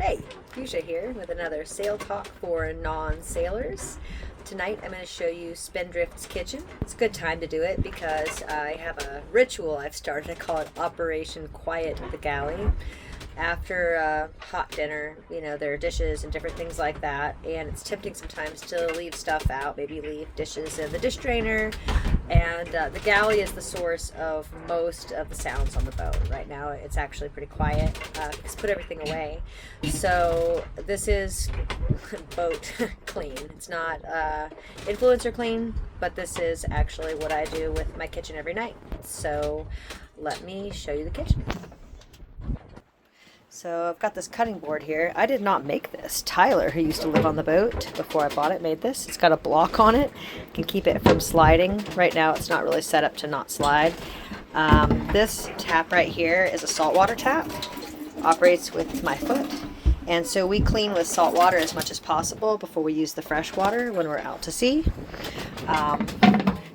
Hey, Fuchsia here with another Sail Talk for non-sailors. Tonight I'm going to show you Spindrift's kitchen. It's a good time to do it because I have a ritual I've started. I call it Operation Quiet the Galley. After a hot dinner, you know, there are dishes and different things like that, and it's tempting sometimes to leave stuff out, maybe leave dishes in the dish drainer, and the galley is the source of most of the sounds on the boat. Right now it's actually pretty quiet because put everything away. So this is boat clean. It's not influencer clean, but this is actually what I do with my kitchen every night. So let me show you the kitchen. So I've got this cutting board here. I did not make this. Tyler, who used to live on the boat before I bought it, made this. It's got a block on it. You can keep it from sliding. Right now it's not really set up to not slide. This tap right here is a saltwater tap. Operates with my foot. And so we clean with salt water as much as possible before we use the fresh water when we're out to sea.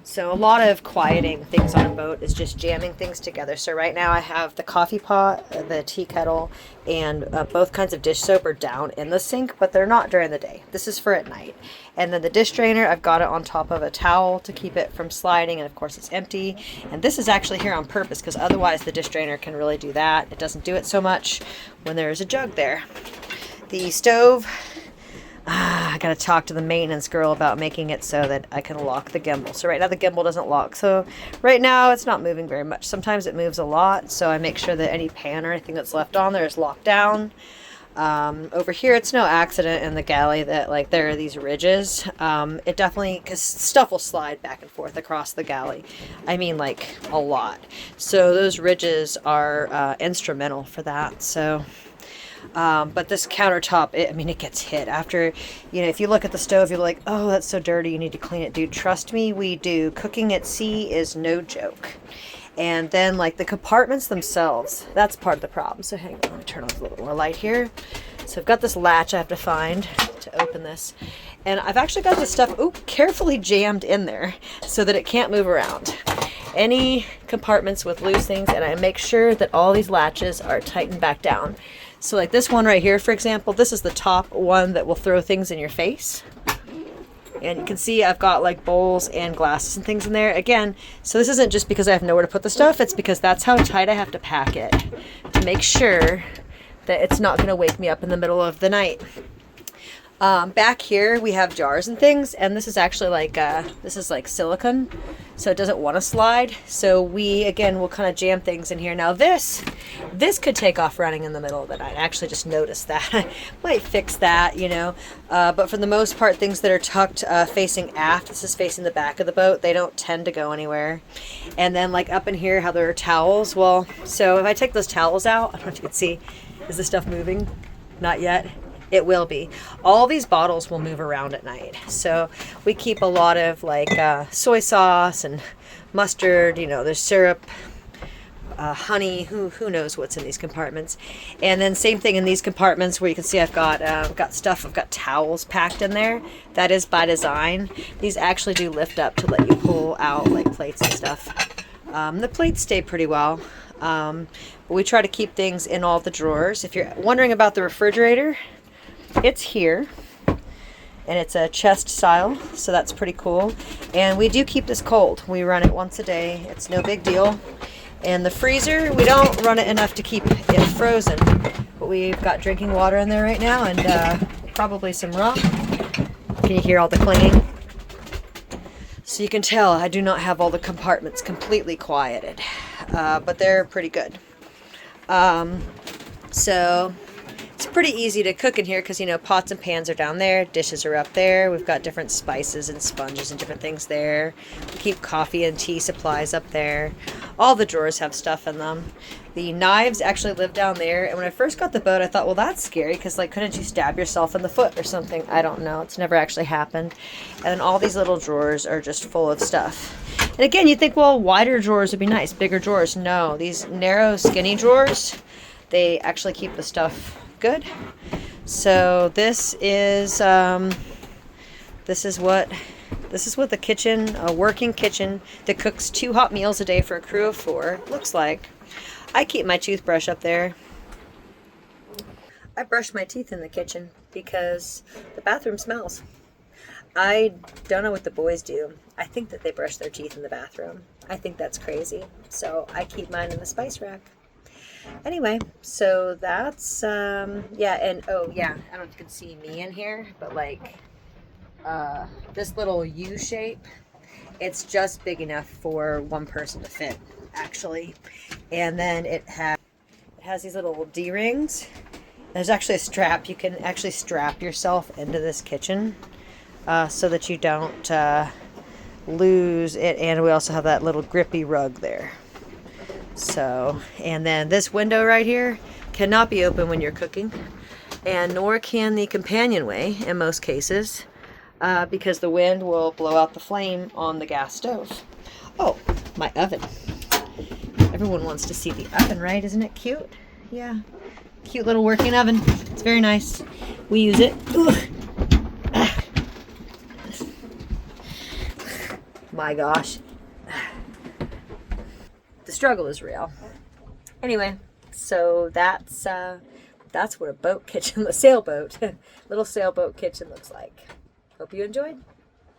So a lot of quieting things on a boat is just jamming things together. So right now I have the coffee pot, the tea kettle, and both kinds of dish soap are down in the sink, but they're not during the day. This is for at night. And then the dish drainer, I've got it on top of a towel to keep it from sliding, and of course it's empty. And this is actually here on purpose because otherwise the dish drainer can really do that. It doesn't do it so much when there's a jug there. The stove, I gotta talk to the maintenance girl about making it so that I can lock the gimbal. So right now the gimbal doesn't lock. So right now it's not moving very much. Sometimes it moves a lot, so I make sure that any pan or anything that's left on there is locked down. Over here it's no accident in the galley that like there are these ridges. It definitely, because stuff will slide back and forth across the galley. I mean like a lot. So those ridges are instrumental for that. So but this countertop, it gets hit after, you know, if you look at the stove, you're like, oh, that's so dirty, you need to clean it. Dude, trust me, we do. Cooking at sea is no joke. And then like the compartments themselves, that's part of the problem. So hang on, let me turn on a little more light here. So I've got this latch I have to find to open this. And I've actually got this stuff, carefully jammed in there so that it can't move around. Any compartments with loose things, and I make sure that all these latches are tightened back down. So like this one right here, for example, this is the top one that will throw things in your face. And you can see I've got like bowls and glasses and things in there. Again, so this isn't just because I have nowhere to put the stuff, it's because that's how tight I have to pack it to make sure that it's not going to wake me up in the middle of the night. Back here we have jars and things, and this is actually like this is like silicone, so it doesn't want to slide. So we again will kind of jam things in here. Now this could take off running in the middle of the night. I actually just noticed that. Might fix that, you know. But for the most part, things that are tucked facing aft, this is facing the back of the boat, they don't tend to go anywhere. And then like up in here, how there are towels. Well, so if I take those towels out, I don't know if you can see, is this stuff moving? Not yet. It will be. All these bottles will move around at night. So we keep a lot of like soy sauce and mustard, you know, there's syrup, honey, who knows what's in these compartments. And then same thing in these compartments where you can see I've got stuff, I've got towels packed in there. That is by design. These actually do lift up to let you pull out like plates and stuff. The plates stay pretty well. But we try to keep things in all the drawers. If you're wondering about the refrigerator, it's here, and it's a chest style, so that's pretty cool. And we do keep this cold. We run it once a day. It's no big deal. And the freezer, we don't run it enough to keep it frozen, but we've got drinking water in there right now, and probably some rum. Can you hear all the clanging? So you can tell I do not have all the compartments completely quieted, but they're pretty good. So it's pretty easy to cook in here because, you know, pots and pans are down there, dishes are up there. We've got different spices and sponges and different things there. We keep coffee and tea supplies up there. All the drawers have stuff in them. The knives actually live down there. And when I first got the boat, I thought, well, that's scary because, like, couldn't you stab yourself in the foot or something? I don't know. It's never actually happened. And then all these little drawers are just full of stuff. And again, you think, well, wider drawers would be nice, bigger drawers. No, these narrow, skinny drawers, they actually keep the stuff good. So this is what the kitchen, a working kitchen that cooks 2 hot meals a day for a crew of 4 looks like. I keep my toothbrush up there. I brush my teeth in the kitchen because the bathroom smells. I don't know what the boys do. I think that they brush their teeth in the bathroom. I think that's crazy. So I keep mine in the spice rack. Anyway, so that's, yeah, and oh yeah, I don't know if you can see me in here, but like, this little U shape, it's just big enough for one person to fit, actually. And then it has these little D-rings. There's actually a strap. You can actually strap yourself into this kitchen so that you don't lose it. And we also have that little grippy rug there. So, and then this window right here cannot be open when you're cooking, and nor can the companionway in most cases, because the wind will blow out the flame on the gas stove. Oh, my oven. Everyone wants to see the oven, right? Isn't it cute? Yeah. Cute little working oven. It's very nice. We use it. My gosh. The struggle is real. Anyway, so that's what a boat kitchen, a sailboat, little sailboat kitchen looks like. Hope you enjoyed.